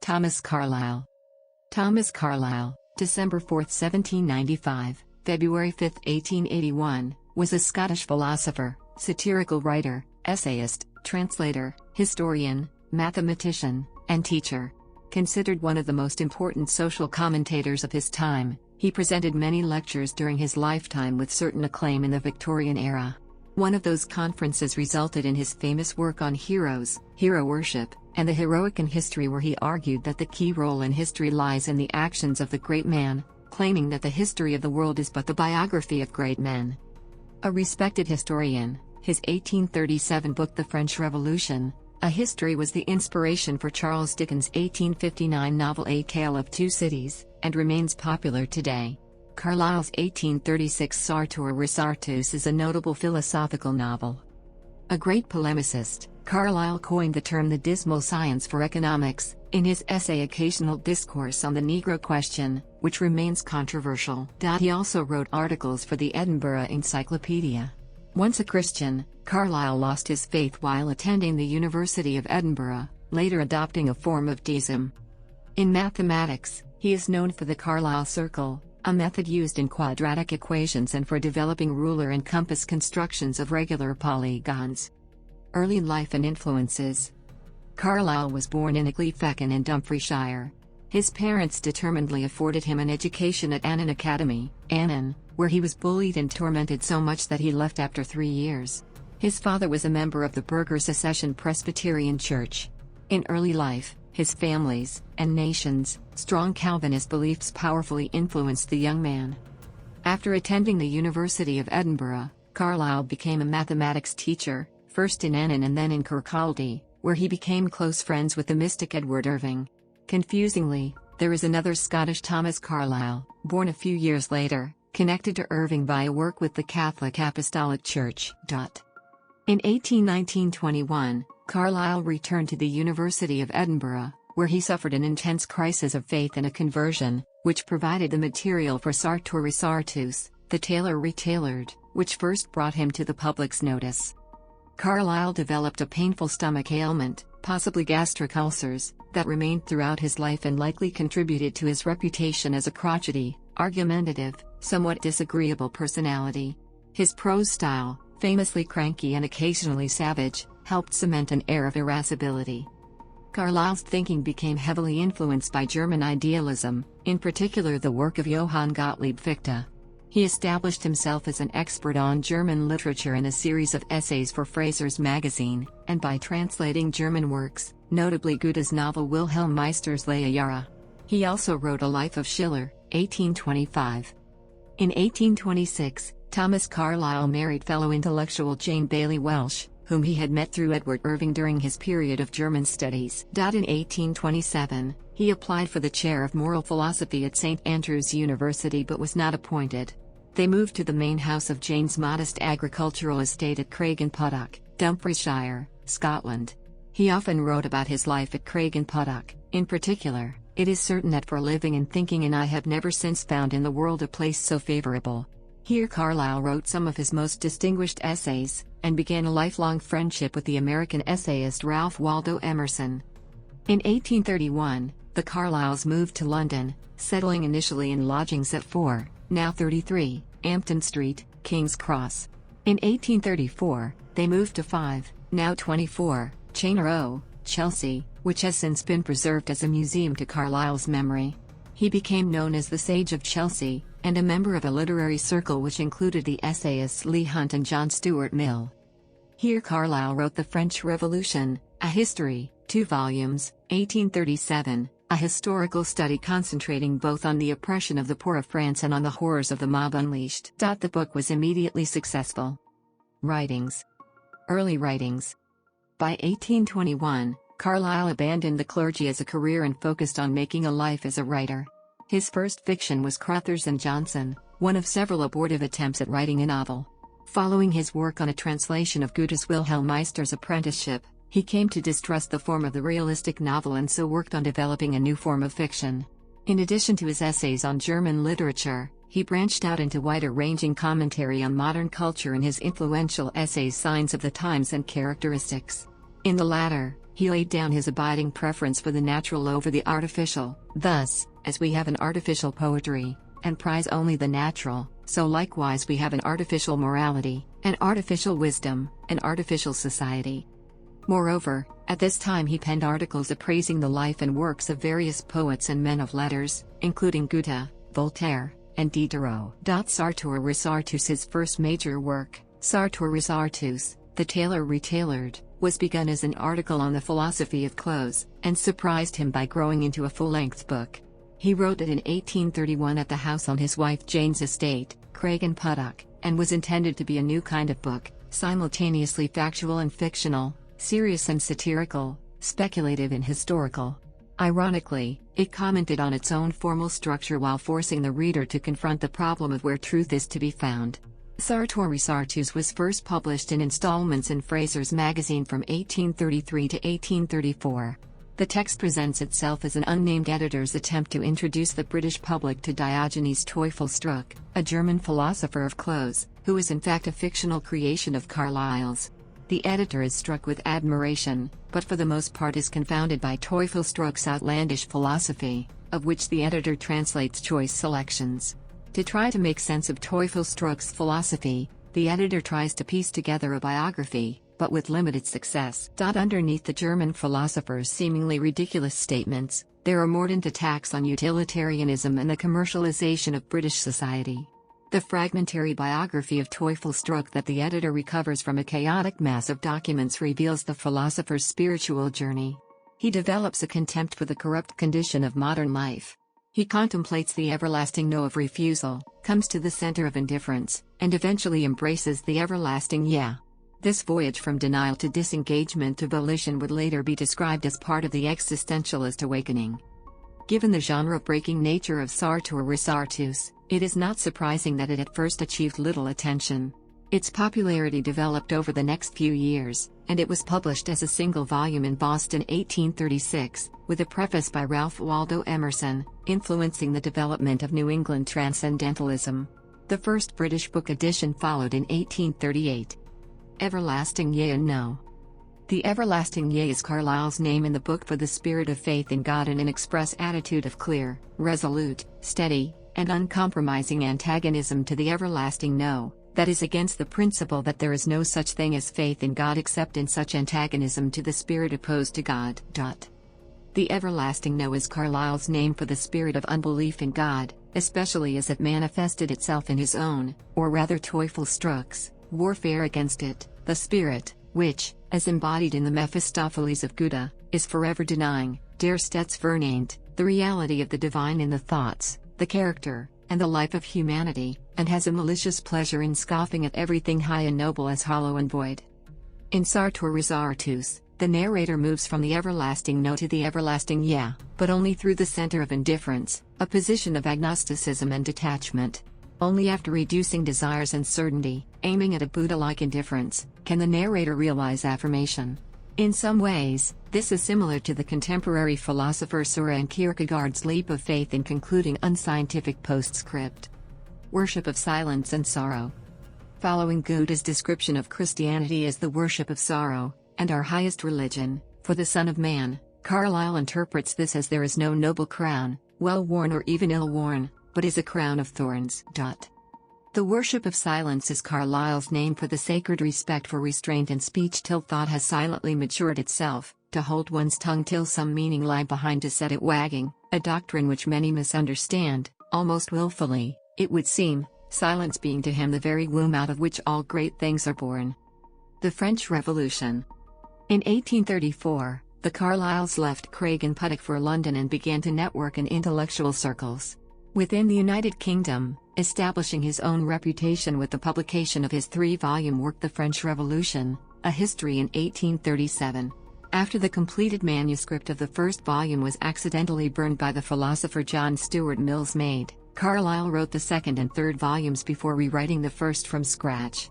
Thomas Carlyle. Thomas Carlyle, December 4, 1795, February 5, 1881, was a Scottish philosopher, satirical writer, essayist, translator, historian, mathematician, and teacher. Considered one of the most important social commentators of his time, he presented many lectures during his lifetime with certain acclaim in the Victorian era. One of those conferences resulted in his famous work on heroes, hero worship, and the heroic in history, where he argued that the key role in history lies in the actions of the great man, claiming that the history of the world is but the biography of great men. A respected historian, his 1837 book The French Revolution, A History, was the inspiration for Charles Dickens' 1859 novel A Tale of Two Cities, and remains popular today. Carlyle's 1836 Sartor Resartus is a notable philosophical novel. A great polemicist, Carlyle coined the term the dismal science for economics, in his essay Occasional Discourse on the Negro Question, which remains controversial. He also wrote articles for the Edinburgh Encyclopedia. Once a Christian, Carlyle lost his faith while attending the University of Edinburgh, later adopting a form of deism. In mathematics, he is known for the Carlyle circle, a method used in quadratic equations and for developing ruler and compass constructions of regular polygons. Early life and influences. Carlyle was born in Acclaim in Dumfriesshire. His parents determinedly afforded him an education at Annan Academy, Annan, where he was bullied and tormented so much that he left after 3 years. His father was a member of the Burgher Secession Presbyterian Church. In early life, his family's, and nation's, strong Calvinist beliefs powerfully influenced the young man. After attending the University of Edinburgh, Carlyle became a mathematics teacher, first in Annan and then in Kirkcaldy, where he became close friends with the mystic Edward Irving. Confusingly, there is another Scottish Thomas Carlyle, born a few years later, connected to Irving via work with the Catholic Apostolic Church. In 1819-21, Carlyle returned to the University of Edinburgh, where he suffered an intense crisis of faith and a conversion, which provided the material for Sartor Resartus, the Tailor Retailored, which first brought him to the public's notice. Carlyle developed a painful stomach ailment, possibly gastric ulcers, that remained throughout his life and likely contributed to his reputation as a crotchety, argumentative, somewhat disagreeable personality. His prose style, famously cranky and occasionally savage, helped cement an air of irascibility. Carlyle's thinking became heavily influenced by German idealism, in particular the work of Johann Gottlieb Fichte. He established himself as an expert on German literature in a series of essays for Fraser's magazine, and by translating German works, notably Goethe's novel Wilhelm Meister's Lehrjahre. He also wrote A Life of Schiller, 1825. In 1826, Thomas Carlyle married fellow intellectual Jane Bailey Welsh, whom he had met through Edward Irving during his period of German studies. In 1827, he applied for the chair of moral philosophy at St. Andrews University but was not appointed. They moved to the main house of Jane's modest agricultural estate at Craigenputtoch, Dumfriesshire, Scotland. He often wrote about his life at Craigenputtoch. In particular, it is certain that for living and thinking and I have never since found in the world a place so favorable. Here Carlyle wrote some of his most distinguished essays, and began a lifelong friendship with the American essayist Ralph Waldo Emerson. In 1831, the Carlyles moved to London, settling initially in lodgings at 4, now 33, Ampton Street, King's Cross. In 1834, they moved to 5, now 24, Cheyne Row, Chelsea, which has since been preserved as a museum to Carlyle's memory. He became known as the Sage of Chelsea, and a member of a literary circle which included the essayists Leigh Hunt and John Stuart Mill. Here Carlyle wrote The French Revolution, A History, 2 volumes, 1837, a historical study concentrating both on the oppression of the poor of France and on the horrors of the mob unleashed. The book was immediately successful. Writings. Early writings. By 1821, Carlyle abandoned the clergy as a career and focused on making a life as a writer. His first fiction was Crothers and Johnson, one of several abortive attempts at writing a novel. Following his work on a translation of Goethe's Wilhelm Meister's Apprenticeship, he came to distrust the form of the realistic novel and so worked on developing a new form of fiction. In addition to his essays on German literature, he branched out into wider-ranging commentary on modern culture in his influential essays Signs of the Times and Characteristics. In the latter, He laid down his abiding preference for the natural over the artificial. Thus, as we have an artificial poetry, and prize only the natural, so likewise we have an artificial morality, an artificial wisdom, an artificial society. Moreover, at this time he penned articles appraising the life and works of various poets and men of letters, including Goethe, Voltaire, and Diderot. Sartor Resartus, his first major work, Sartor Resartus, The Tailor Retailored, was begun as an article on the philosophy of clothes, and surprised him by growing into a full-length book. He wrote it in 1831 at the house on his wife Jane's estate, Craigenputtock, and was intended to be a new kind of book, simultaneously factual and fictional, serious and satirical, speculative and historical. Ironically, it commented on its own formal structure while forcing the reader to confront the problem of where truth is to be found. Sartor Resartus was first published in installments in Fraser's magazine from 1833 to 1834. The text presents itself as an unnamed editor's attempt to introduce the British public to Diogenes Teufelsdruck, a German philosopher of clothes, who is in fact a fictional creation of Carlyle's. The editor is struck with admiration, but for the most part is confounded by Teufelsdruck's outlandish philosophy, of which the editor translates choice selections. To try to make sense of Teufelsdruck's philosophy, the editor tries to piece together a biography, but with limited success. Underneath the German philosopher's seemingly ridiculous statements, there are mordant attacks on utilitarianism and the commercialization of British society. The fragmentary biography of Teufelsdruck that the editor recovers from a chaotic mass of documents reveals the philosopher's spiritual journey. He develops a contempt for the corrupt condition of modern life. He contemplates the everlasting no of refusal, comes to the center of indifference, and eventually embraces the everlasting yeah. This voyage from denial to disengagement to volition would later be described as part of the existentialist awakening. Given the genre-breaking nature of Sartor Resartus, it is not surprising that it at first achieved little attention. Its popularity developed over the next few years, and it was published as a single volume in Boston 1836, with a preface by Ralph Waldo Emerson, influencing the development of New England transcendentalism. The first British book edition followed in 1838. Everlasting Yea and No. The everlasting yea is Carlyle's name in the book for the spirit of faith in God and an express attitude of clear, resolute, steady, and uncompromising antagonism to the everlasting no, that is against the principle that there is no such thing as faith in God except in such antagonism to the spirit opposed to God. The everlasting no is Carlyle's name for the spirit of unbelief in God, especially as it manifested itself in his own, or rather Teufelsdruck's, warfare against it, the spirit, which, as embodied in the Mephistopheles of Goethe, is forever denying, der stets verneint, the reality of the divine in the thoughts, the character, and the life of humanity, and has a malicious pleasure in scoffing at everything high and noble as hollow and void. In Sartor Resartus, the narrator moves from the everlasting no to the everlasting yeah, but only through the center of indifference, a position of agnosticism and detachment. Only after reducing desires and certainty, aiming at a Buddha-like indifference, can the narrator realize affirmation. In some ways, this is similar to the contemporary philosopher Søren Kierkegaard's leap of faith in concluding unscientific postscript. Worship of silence and sorrow. Following Goethe's description of Christianity as the worship of sorrow, and our highest religion, for the Son of Man, Carlyle interprets this as there is no noble crown, well worn or even ill worn, but is a crown of thorns. The worship of silence is Carlyle's name for the sacred respect for restraint in speech till thought has silently matured itself, to hold one's tongue till some meaning lie behind to set it wagging, a doctrine which many misunderstand, almost willfully, it would seem, silence being to him the very womb out of which all great things are born. The French Revolution. In 1834, the Carlyles left Craigenputtock for London and began to network in intellectual circles. Within the United Kingdom, establishing his own reputation with the publication of his 3-volume work The French Revolution, A History in 1837. After the completed manuscript of the first volume was accidentally burned by the philosopher John Stuart Mill's maid, Carlyle wrote the second and third volumes before rewriting the first from scratch.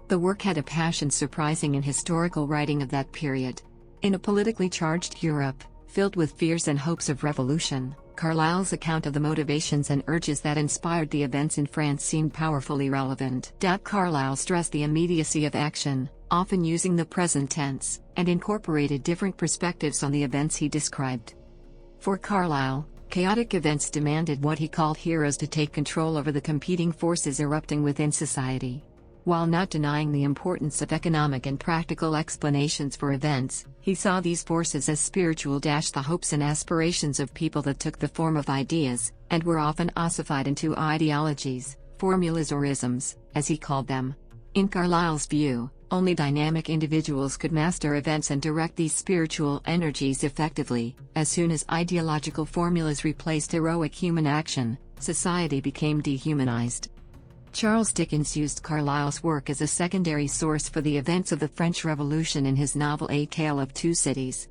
The work had a passion surprising in historical writing of that period. In a politically charged Europe, filled with fears and hopes of revolution, Carlyle's account of the motivations and urges that inspired the events in France seemed powerfully relevant. Carlyle stressed the immediacy of action, often using the present tense, and incorporated different perspectives on the events he described. For Carlyle, chaotic events demanded what he called heroes to take control over the competing forces erupting within society. While not denying the importance of economic and practical explanations for events, he saw these forces as spiritual. The hopes and aspirations of people that took the form of ideas, and were often ossified into ideologies, formulas or isms, as he called them. In Carlyle's view, only dynamic individuals could master events and direct these spiritual energies effectively. As soon as ideological formulas replaced heroic human action, society became dehumanized. Charles Dickens used Carlyle's work as a secondary source for the events of the French Revolution in his novel A Tale of Two Cities.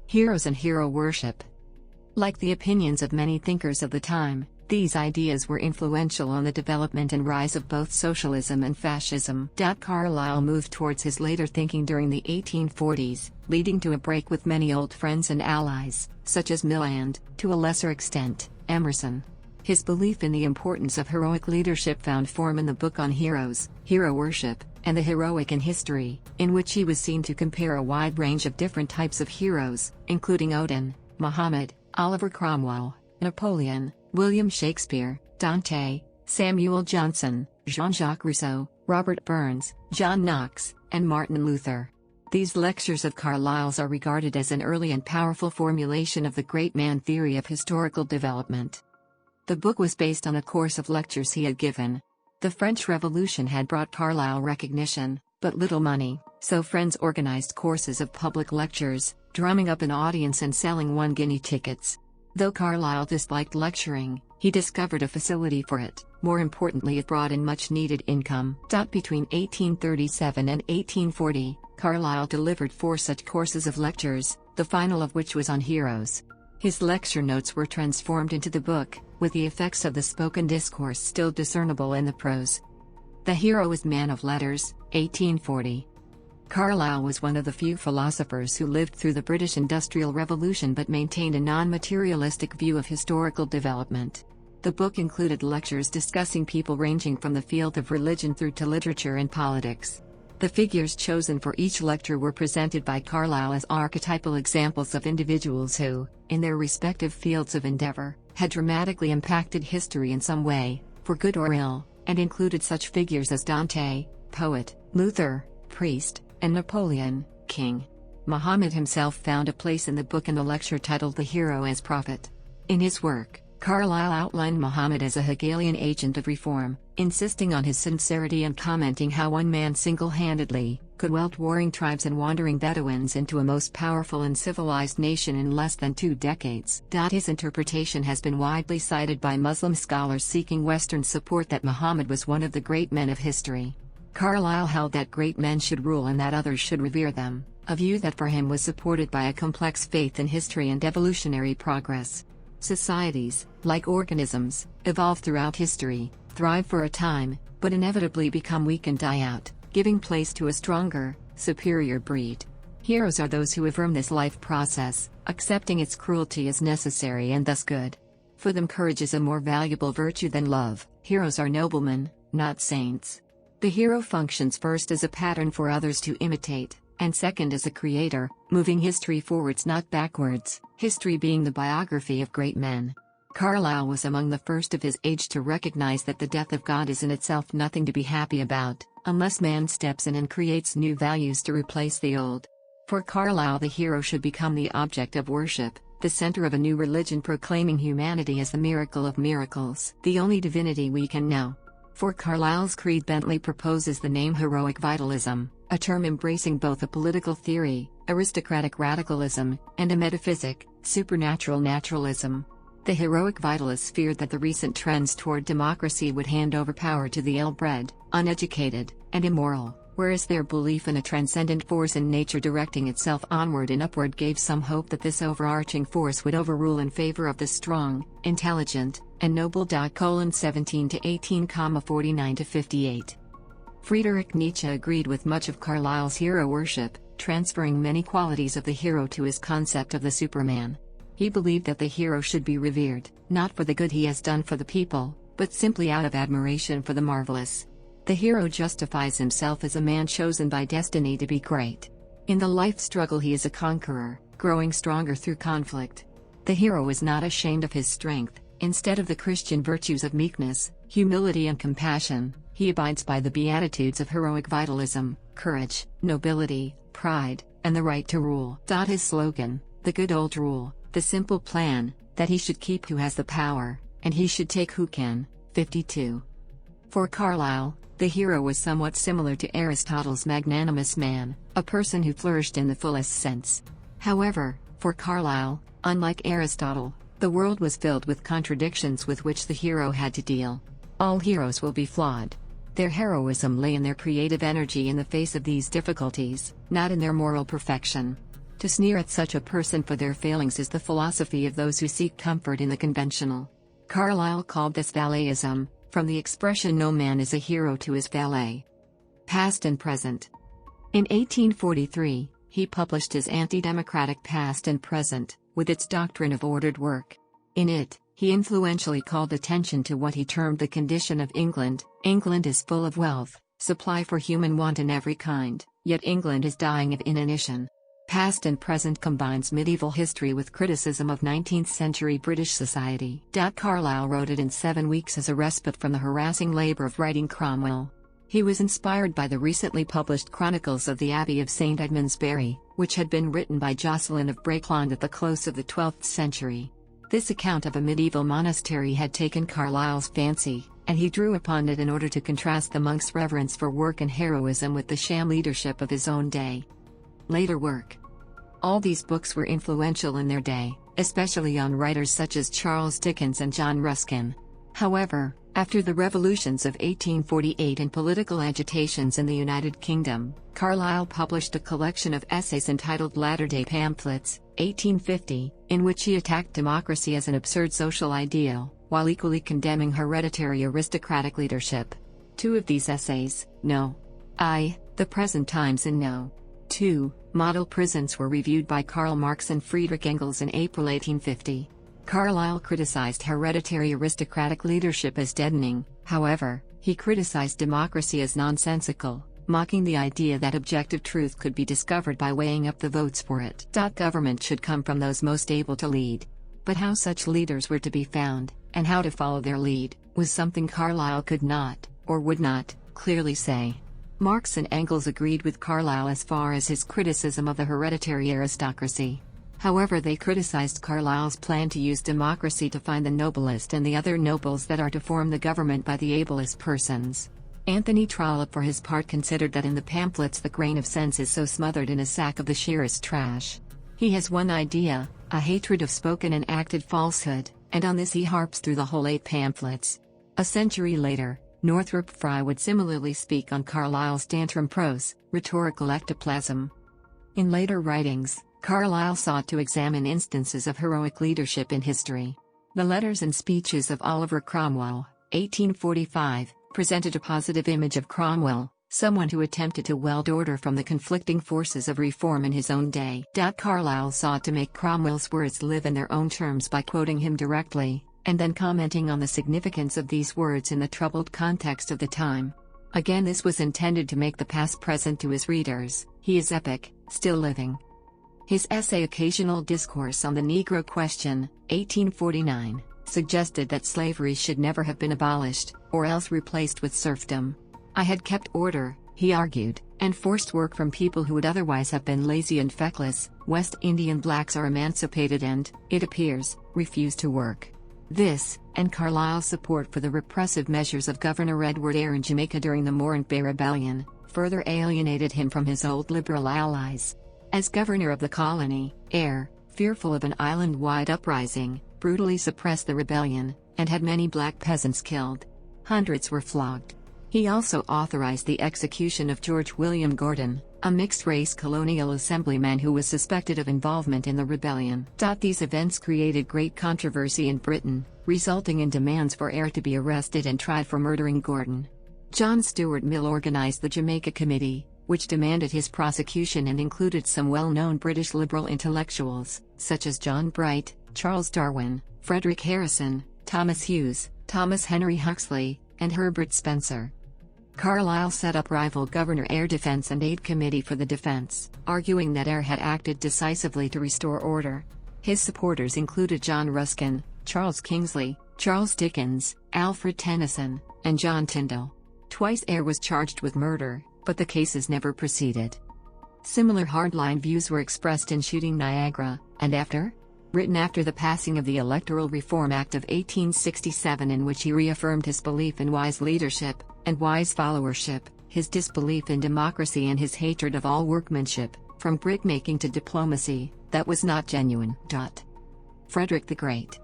Heroes and hero worship. Like the opinions of many thinkers of the time, these ideas were influential on the development and rise of both socialism and fascism. Carlyle moved towards his later thinking during the 1840s, leading to a break with many old friends and allies, such as Mill and, to a lesser extent, Emerson. His belief in the importance of heroic leadership found form in the book on heroes, hero worship, and the heroic in history, in which he was seen to compare a wide range of different types of heroes, including Odin, Muhammad, Oliver Cromwell, Napoleon, William Shakespeare, Dante, Samuel Johnson, Jean-Jacques Rousseau, Robert Burns, John Knox, and Martin Luther. These lectures of Carlyle's are regarded as an early and powerful formulation of the great man theory of historical development. The book was based on a course of lectures he had given. The French Revolution had brought Carlyle recognition, but little money, so friends organized courses of public lectures, drumming up an audience and selling 1 guinea tickets. Though Carlyle disliked lecturing, he discovered a facility for it. More importantly, it brought in much-needed income. Between 1837 and 1840, Carlyle delivered 4 such courses of lectures, the final of which was on heroes. His lecture notes were transformed into the book, with the effects of the spoken discourse still discernible in the prose. The Hero is Man of Letters, 1840. Carlyle was one of the few philosophers who lived through the British Industrial Revolution but maintained a non-materialistic view of historical development. The book included lectures discussing people ranging from the field of religion through to literature and politics. The figures chosen for each lecture were presented by Carlyle as archetypal examples of individuals who, in their respective fields of endeavor, had dramatically impacted history in some way, for good or ill, and included such figures as Dante, poet, Luther, priest, and Napoleon, king. Muhammad himself found a place in the book in the lecture titled The Hero as Prophet. In his work, Carlyle outlined Muhammad as a Hegelian agent of reform, insisting on his sincerity and commenting how one man single-handedly could welt warring tribes and wandering Bedouins into a most powerful and civilized nation in less than 2 decades. His interpretation has been widely cited by Muslim scholars seeking Western support that Muhammad was one of the great men of history. Carlyle held that great men should rule and that others should revere them, a view that for him was supported by a complex faith in history and evolutionary progress. Societies, like organisms, evolve throughout history, thrive for a time, but inevitably become weak and die out, giving place to a stronger, superior breed. Heroes are those who affirm this life process, accepting its cruelty as necessary and thus good. For them courage is a more valuable virtue than love. Heroes are noblemen, not saints. The hero functions first as a pattern for others to imitate, and second as a creator, moving history forwards not backwards, history being the biography of great men. Carlyle was among the first of his age to recognize that the death of God is in itself nothing to be happy about, unless man steps in and creates new values to replace the old. For Carlyle, the hero should become the object of worship, the center of a new religion proclaiming humanity as the miracle of miracles, the only divinity we can know. For Carlyle's creed, Bentley proposes the name heroic vitalism, a term embracing both a political theory, aristocratic radicalism, and a metaphysic, supernatural naturalism. The heroic vitalists feared that the recent trends toward democracy would hand over power to the ill-bred, uneducated, and immoral, whereas their belief in a transcendent force in nature directing itself onward and upward gave some hope that this overarching force would overrule in favor of the strong, intelligent, and noble. 17 to 18, 49 to 58. Friedrich Nietzsche agreed with much of Carlyle's hero worship, transferring many qualities of the hero to his concept of the Superman. He believed that the hero should be revered, not for the good he has done for the people, but simply out of admiration for the marvelous. The hero justifies himself as a man chosen by destiny to be great. In the life struggle he is a conqueror, growing stronger through conflict. The hero is not ashamed of his strength. Instead of the Christian virtues of meekness, humility and compassion, he abides by the beatitudes of heroic vitalism, courage, nobility, pride, and the right to rule. His slogan, the good old rule, the simple plan, that he should keep who has the power, and he should take who can. 52. For Carlyle, the hero was somewhat similar to Aristotle's magnanimous man, a person who flourished in the fullest sense. However, for Carlyle, unlike Aristotle, the world was filled with contradictions with which the hero had to deal. All heroes will be flawed. Their heroism lay in their creative energy in the face of these difficulties, not in their moral perfection. To sneer at such a person for their failings is the philosophy of those who seek comfort in the conventional. Carlyle called this valettism, from the expression "no man is a hero to his valet." Past and Present. In 1843, he published his anti-democratic Past and Present, with its doctrine of ordered work. In it, he influentially called attention to what he termed the condition of England. England is full of wealth, supply for human want in every kind, yet England is dying of inanition. Past and Present combines medieval history with criticism of 19th-century British society. Carlyle wrote it in 7 weeks as a respite from the harassing labor of writing Cromwell. He was inspired by the recently published Chronicles of the Abbey of St. Edmundsbury, which had been written by Jocelyn of Brakeland at the close of the 12th century. This account of a medieval monastery had taken Carlyle's fancy, and he drew upon it in order to contrast the monk's reverence for work and heroism with the sham leadership of his own day. Later work. All these books were influential in their day, especially on writers such as Charles Dickens and John Ruskin. However, after the revolutions of 1848 and political agitations in the United Kingdom, Carlyle published a collection of essays entitled Latter-day Pamphlets, 1850, in which he attacked democracy as an absurd social ideal, while equally condemning hereditary aristocratic leadership. 2 of these essays, No. I, The Present Times and No. 2, Model Prisons, were reviewed by Karl Marx and Friedrich Engels in April 1850. Carlyle criticized hereditary aristocratic leadership as deadening. However, he criticized democracy as nonsensical, mocking the idea that objective truth could be discovered by weighing up the votes for it. Government should come from those most able to lead. But how such leaders were to be found, and how to follow their lead, was something Carlyle could not, or would not, clearly say. Marx and Engels agreed with Carlyle as far as his criticism of the hereditary aristocracy. However, they criticized Carlyle's plan to use democracy to find the noblest and the other nobles that are to form the government by the ablest persons. Anthony Trollope for his part considered that in the pamphlets the grain of sense is so smothered in a sack of the sheerest trash. He has one idea, a hatred of spoken and acted falsehood, and on this he harps through the whole 8 pamphlets. A century later, Northrop Frye would similarly speak on Carlyle's tantrum prose, rhetorical ectoplasm. In later writings, Carlyle sought to examine instances of heroic leadership in history. The Letters and Speeches of Oliver Cromwell, 1845, presented a positive image of Cromwell, someone who attempted to weld order from the conflicting forces of reform in his own day. Carlyle sought to make Cromwell's words live in their own terms by quoting him directly, and then commenting on the significance of these words in the troubled context of the time. Again, this was intended to make the past present to his readers. He is epic, still living. His essay Occasional Discourse on the Negro Question, 1849, suggested that slavery should never have been abolished, or else replaced with serfdom. I had kept order, he argued, and forced work from people who would otherwise have been lazy and feckless. West Indian blacks are emancipated and, it appears, refuse to work. This, and Carlyle's support for the repressive measures of Governor Edward Eyre in Jamaica during the Morant Bay Rebellion, further alienated him from his old liberal allies. As governor of the colony, Eyre, fearful of an island-wide uprising, brutally suppressed the rebellion, and had many black peasants killed. Hundreds were flogged. He also authorized the execution of George William Gordon, a mixed-race colonial assemblyman who was suspected of involvement in the rebellion. These events created great controversy in Britain, resulting in demands for Eyre to be arrested and tried for murdering Gordon. John Stuart Mill organized the Jamaica Committee, which demanded his prosecution and included some well-known British liberal intellectuals, such as John Bright, Charles Darwin, Frederick Harrison, Thomas Hughes, Thomas Henry Huxley, and Herbert Spencer. Carlyle set up rival Governor Eyre Defense and Aid Committee for the defense, arguing that Eyre had acted decisively to restore order. His supporters included John Ruskin, Charles Kingsley, Charles Dickens, Alfred Tennyson, and John Tyndall. Twice Eyre was charged with murder, but the cases never proceeded. Similar hardline views were expressed in Shooting Niagara, and After? Written after the passing of the Electoral Reform Act of 1867, in which he reaffirmed his belief in wise leadership and wise followership, his disbelief in democracy and his hatred of all workmanship, from brickmaking to diplomacy, that was not genuine. Frederick the Great.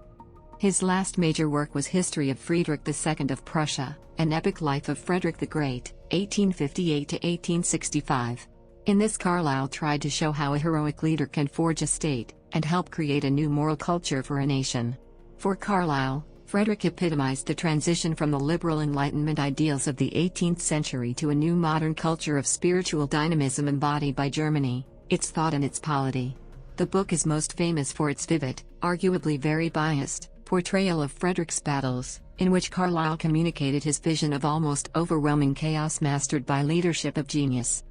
His last major work was History of Friedrich II of Prussia, an epic life of Frederick the Great, 1858 to 1865. In this, Carlyle tried to show how a heroic leader can forge a state and help create a new moral culture for a nation. For Carlyle, Frederick epitomized the transition from the liberal Enlightenment ideals of the 18th century to a new modern culture of spiritual dynamism embodied by Germany, its thought and its polity. The book is most famous for its vivid, arguably very biased, portrayal of Frederick's battles, in which Carlyle communicated his vision of almost overwhelming chaos mastered by leadership of genius.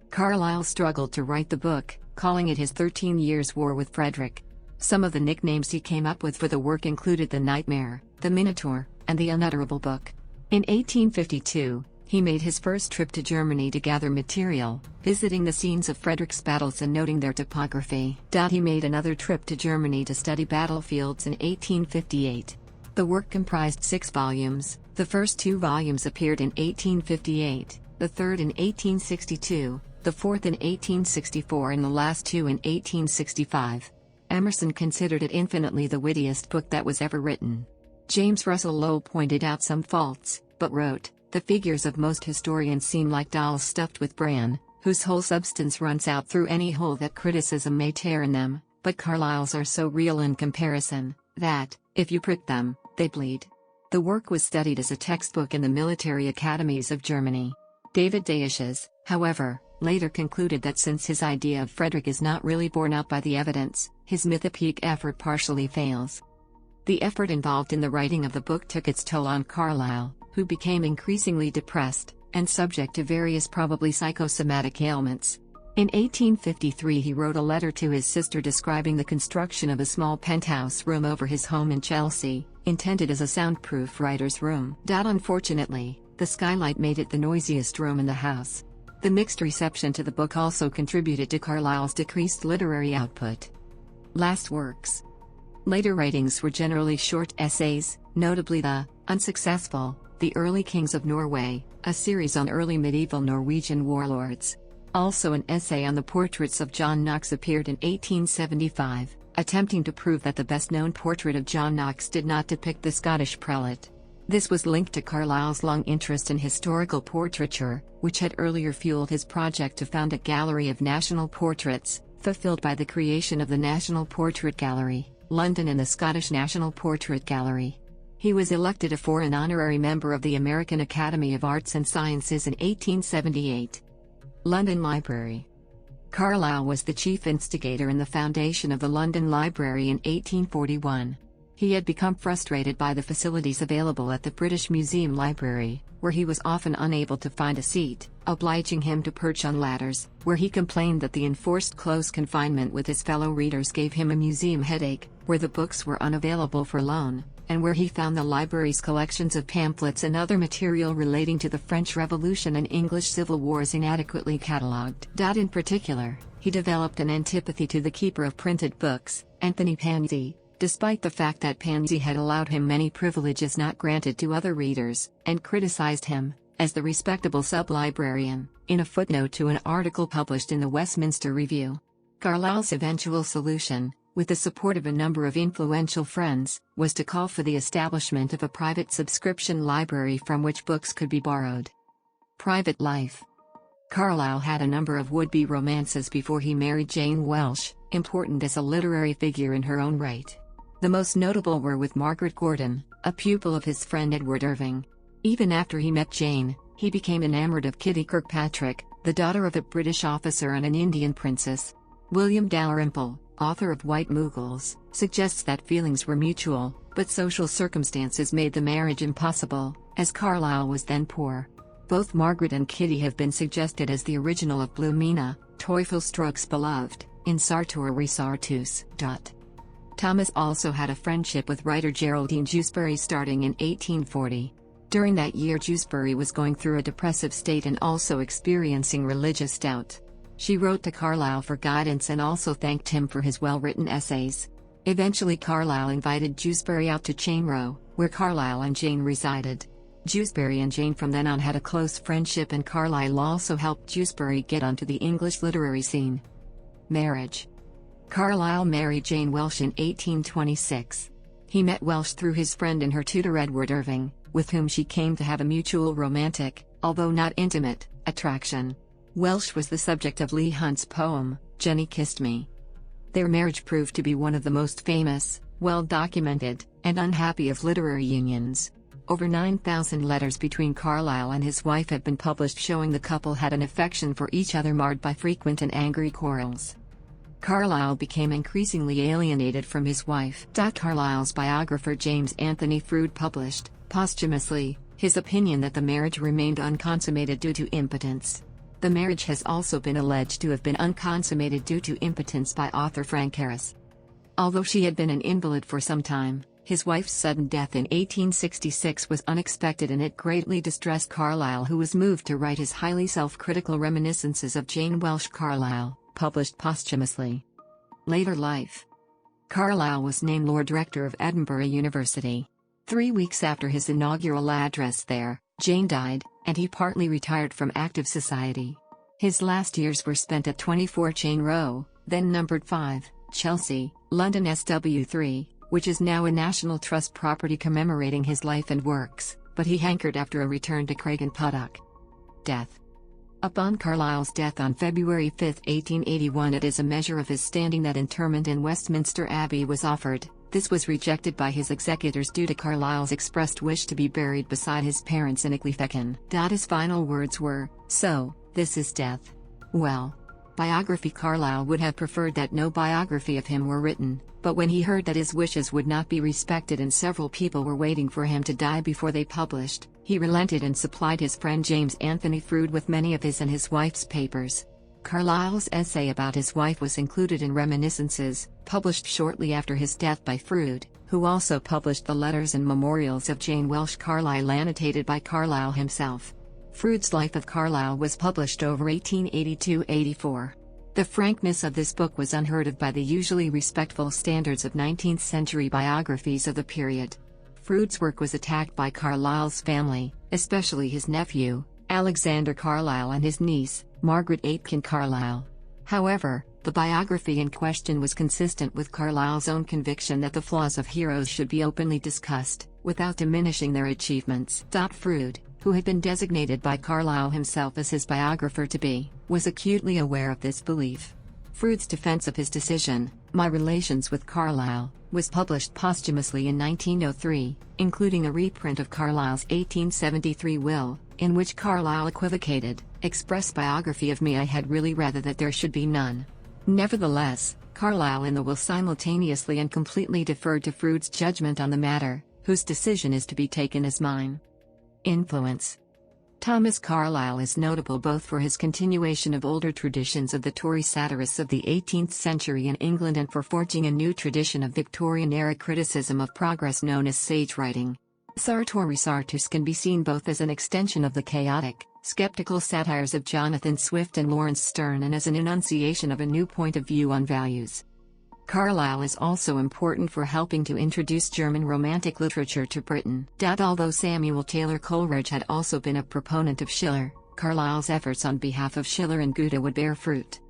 Carlyle struggled to write the book, calling it his 13 Years' War with Frederick. Some of the nicknames he came up with for the work included the Nightmare, the Minotaur, and the Unutterable Book. In 1852, he made his first trip to Germany to gather material, visiting the scenes of Frederick's battles and noting their topography. He made another trip to Germany to study battlefields in 1858. The work comprised 6 volumes. The first 2 volumes appeared in 1858, the third in 1862, the fourth in 1864, and the last 2 in 1865. Emerson considered it infinitely the wittiest book that was ever written. James Russell Lowell pointed out some faults, but wrote, "The figures of most historians seem like dolls stuffed with bran, whose whole substance runs out through any hole that criticism may tear in them, but Carlyle's are so real in comparison, that, if you prick them, they bleed." The work was studied as a textbook in the military academies of Germany. David Daishes, however, later concluded that since his idea of Frederick is not really borne out by the evidence, his mythopoeic effort partially fails. The effort involved in the writing of the book took its toll on Carlyle, who became increasingly depressed, and subject to various probably psychosomatic ailments. In 1853 he wrote a letter to his sister describing the construction of a small penthouse room over his home in Chelsea, intended as a soundproof writer's room. Unfortunately, the skylight made it the noisiest room in the house. The mixed reception to the book also contributed to Carlyle's decreased literary output. Last works. Later writings were generally short essays, notably the Unsuccessful, The Early Kings of Norway, a series on early medieval Norwegian warlords. Also an essay on the portraits of John Knox appeared in 1875, attempting to prove that the best-known portrait of John Knox did not depict the Scottish prelate. This was linked to Carlyle's long interest in historical portraiture, which had earlier fueled his project to found a gallery of national portraits, fulfilled by the creation of the National Portrait Gallery, London, and the Scottish National Portrait Gallery. He was elected a foreign honorary member of the American Academy of Arts and Sciences in 1878. London Library. Carlyle was the chief instigator in the foundation of the London Library in 1841. He had become frustrated by the facilities available at the British Museum Library, where he was often unable to find a seat, obliging him to perch on ladders, where he complained that the enforced close confinement with his fellow readers gave him a museum headache, where the books were unavailable for loan, and where he found the library's collections of pamphlets and other material relating to the French Revolution and English Civil Wars inadequately catalogued. In particular, he developed an antipathy to the keeper of printed books, Anthony Pansy, despite the fact that Pansy had allowed him many privileges not granted to other readers, and criticized him, as the respectable sub-librarian, in a footnote to an article published in the Westminster Review. Carlyle's eventual solution, with the support of a number of influential friends, was to call for the establishment of a private subscription library from which books could be borrowed. Private life. Carlyle had a number of would-be romances before he married Jane Welsh, important as a literary figure in her own right. The most notable were with Margaret Gordon, a pupil of his friend Edward Irving. Even after he met Jane, he became enamored of Kitty Kirkpatrick, the daughter of a British officer and an Indian princess. William Dalrymple, author of White Mughals, suggests that feelings were mutual, but social circumstances made the marriage impossible, as Carlyle was then poor. Both Margaret and Kitty have been suggested as the original of Blumina, Teufelsdruck's beloved, in Sartor Resartus. Thomas also had a friendship with writer Geraldine Jewsbury starting in 1840. During that year Jewsbury was going through a depressive state and also experiencing religious doubt. She wrote to Carlyle for guidance and also thanked him for his well-written essays. Eventually Carlyle invited Jewsbury out to Cheyne Row, where Carlyle and Jane resided. Jewsbury and Jane from then on had a close friendship, and Carlyle also helped Jewsbury get onto the English literary scene. Marriage. Carlyle married Jane Welsh in 1826. He met Welsh through his friend and her tutor Edward Irving, with whom she came to have a mutual romantic, although not intimate, attraction. Welsh was the subject of Leigh Hunt's poem, Jenny Kissed Me. Their marriage proved to be one of the most famous, well-documented, and unhappy of literary unions. Over 9,000 letters between Carlyle and his wife have been published showing the couple had an affection for each other marred by frequent and angry quarrels. Carlyle became increasingly alienated from his wife. Carlyle's biographer James Anthony Froude published, posthumously, his opinion that the marriage remained unconsummated due to impotence. The marriage has also been alleged to have been unconsummated due to impotence by author Frank Harris. Although she had been an invalid for some time, his wife's sudden death in 1866 was unexpected, and it greatly distressed Carlyle, who was moved to write his highly self-critical Reminiscences of Jane Welsh Carlyle, published posthumously. Later life. Carlyle was named Lord Rector of Edinburgh University. 3 weeks after his inaugural address there, Jane died, and he partly retired from active society. His last years were spent at 24 Cheyne Row, then numbered 5, Chelsea, London SW3, which is now a National Trust property commemorating his life and works, but he hankered after a return to Craigenputtock. Death. Upon Carlyle's death on February 5, 1881, it is a measure of his standing that interment in Westminster Abbey was offered. This was rejected by his executors due to Carlyle's expressed wish to be buried beside his parents in Ecclefechan. His final words were, "So, this is death." Well. Biography. Carlyle would have preferred that no biography of him were written, but when he heard that his wishes would not be respected and several people were waiting for him to die before they published, he relented and supplied his friend James Anthony Froude with many of his and his wife's papers. Carlyle's essay about his wife was included in Reminiscences, published shortly after his death by Froude, who also published the letters and memorials of Jane Welsh Carlyle annotated by Carlyle himself. Froude's Life of Carlyle was published over 1882-84. The frankness of this book was unheard of by the usually respectful standards of 19th-century biographies of the period. Froude's work was attacked by Carlyle's family, especially his nephew, Alexander Carlyle, and his niece, Margaret Aitken Carlyle. However, the biography in question was consistent with Carlyle's own conviction that the flaws of heroes should be openly discussed, without diminishing their achievements. Froude, who had been designated by Carlyle himself as his biographer to be, was acutely aware of this belief. Froude's defense of his decision, My Relations with Carlyle, was published posthumously in 1903, including a reprint of Carlyle's 1873 will, in which Carlyle equivocated, "Express biography of me I had really rather that there should be none." Nevertheless, Carlyle in the will simultaneously and completely deferred to Froude's judgment on the matter, whose decision is to be taken as mine. Influence. Thomas Carlyle is notable both for his continuation of older traditions of the Tory satirists of the 18th century in England and for forging a new tradition of Victorian-era criticism of progress known as sage writing. Sartor Resartus can be seen both as an extension of the chaotic, skeptical satires of Jonathan Swift and Lawrence Sterne and as an enunciation of a new point of view on values. Carlyle is also important for helping to introduce German Romantic literature to Britain. Although Samuel Taylor Coleridge had also been a proponent of Schiller, Carlyle's efforts on behalf of Schiller and Goethe would bear fruit.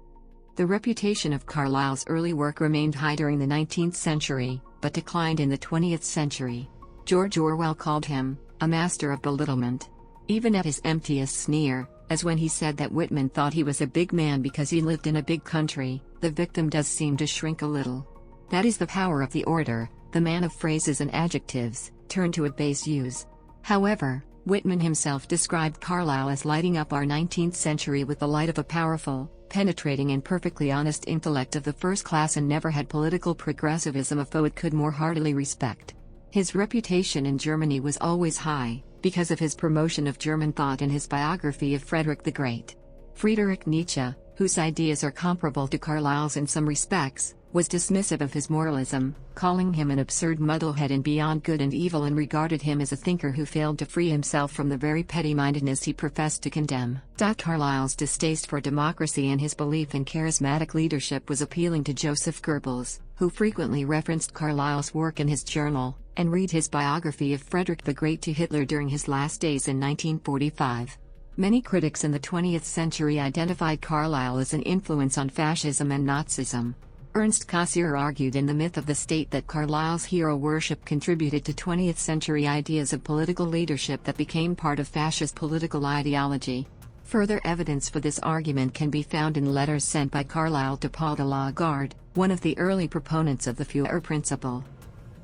The reputation of Carlyle's early work remained high during the 19th century, but declined in the 20th century. George Orwell called him a master of belittlement. Even at his emptiest sneer, as when he said that Whitman thought he was a big man because he lived in a big country, the victim does seem to shrink a little. That is the power of the orator, the man of phrases and adjectives, turned to a base use. However, Whitman himself described Carlyle as lighting up our 19th century with the light of a powerful, penetrating and perfectly honest intellect of the first class, and never had political progressivism a foe it could more heartily respect. His reputation in Germany was always high, because of his promotion of German thought in his biography of Frederick the Great. Friedrich Nietzsche, whose ideas are comparable to Carlyle's in some respects, was dismissive of his moralism, calling him an absurd muddlehead and beyond good and evil, and regarded him as a thinker who failed to free himself from the very petty-mindedness he professed to condemn. Carlyle's distaste for democracy and his belief in charismatic leadership was appealing to Joseph Goebbels, who frequently referenced Carlyle's work in his journal, and read his biography of Frederick the Great to Hitler during his last days in 1945. Many critics in the 20th century identified Carlyle as an influence on fascism and Nazism. Ernst Cassirer argued in The Myth of the State that Carlyle's hero worship contributed to 20th century ideas of political leadership that became part of fascist political ideology. Further evidence for this argument can be found in letters sent by Carlyle to Paul de Lagarde, one of the early proponents of the Fourier principle.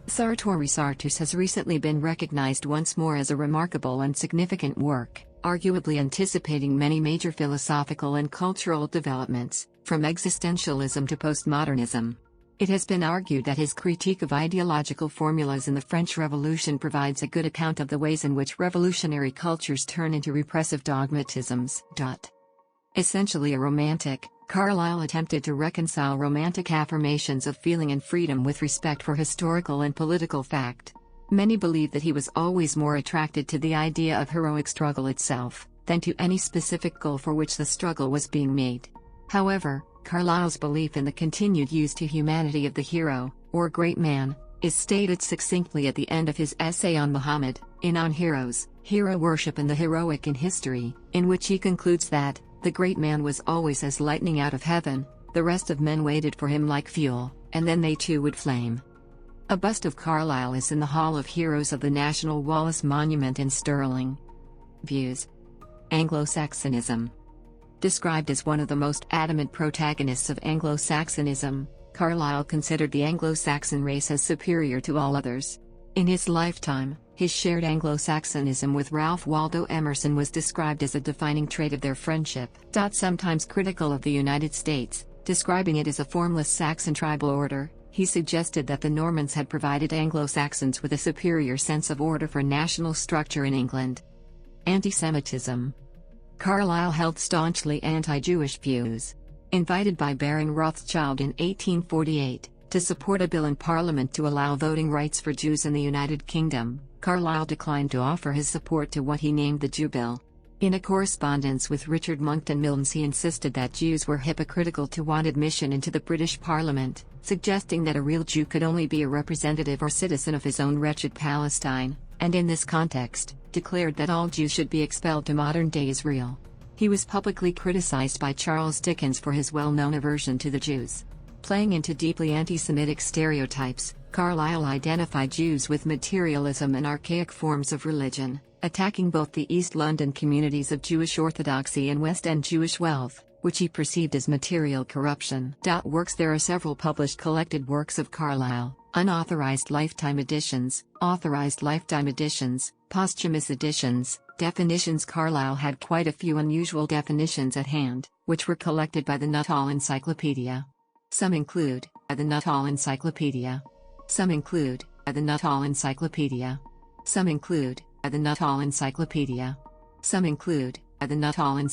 Sartorius Artus has recently been recognized once more as a remarkable and significant work, arguably anticipating many major philosophical and cultural developments, from existentialism to postmodernism. It has been argued that his critique of ideological formulas in the French Revolution provides a good account of the ways in which revolutionary cultures turn into repressive dogmatisms. Essentially a romantic, Carlyle attempted to reconcile romantic affirmations of feeling and freedom with respect for historical and political fact. Many believe that he was always more attracted to the idea of heroic struggle itself, than to any specific goal for which the struggle was being made. However, Carlyle's belief in the continued use to humanity of the hero, or great man, is stated succinctly at the end of his essay on Muhammad, in On Heroes, Hero Worship and the Heroic in History, in which he concludes that, the great man was always as lightning out of heaven, the rest of men waited for him like fuel, and then they too would flame. A bust of Carlyle is in the Hall of Heroes of the National Wallace Monument in Stirling. Views. Anglo-Saxonism. Described as one of the most adamant protagonists of Anglo-Saxonism, Carlyle considered the Anglo-Saxon race as superior to all others. In his lifetime, his shared Anglo-Saxonism with Ralph Waldo Emerson was described as a defining trait of their friendship. Sometimes critical of the United States, describing it as a formless Saxon tribal order, he suggested that the Normans had provided Anglo-Saxons with a superior sense of order for national structure in England. Anti-Semitism. Carlyle held staunchly anti-Jewish views. Invited by Baron Rothschild in 1848 to support a bill in Parliament to allow voting rights for Jews in the United Kingdom, Carlyle declined to offer his support to what he named the Jew Bill. In a correspondence with Richard Monckton Milnes, he insisted that Jews were hypocritical to want admission into the British Parliament, suggesting that a real Jew could only be a representative or citizen of his own wretched Palestine, and in this context, declared that all Jews should be expelled to modern-day Israel. He was publicly criticized by Charles Dickens for his well-known aversion to the Jews. Playing into deeply anti-Semitic stereotypes, Carlyle identified Jews with materialism and archaic forms of religion, attacking both the East London communities of Jewish orthodoxy and West End Jewish wealth, which he perceived as material corruption. Works. There are several published collected works of Carlyle, unauthorized lifetime editions, authorized lifetime editions, posthumous editions, definitions. Carlyle had quite a few unusual definitions at hand, which were collected by the Nuttall Encyclopedia. Some include, the Nuttall Encyclopedia. Some include, the Nuttall Encyclopedia. Some include, the Nuttall Encyclopedia. Some include, the Nuttall Encyclopedia.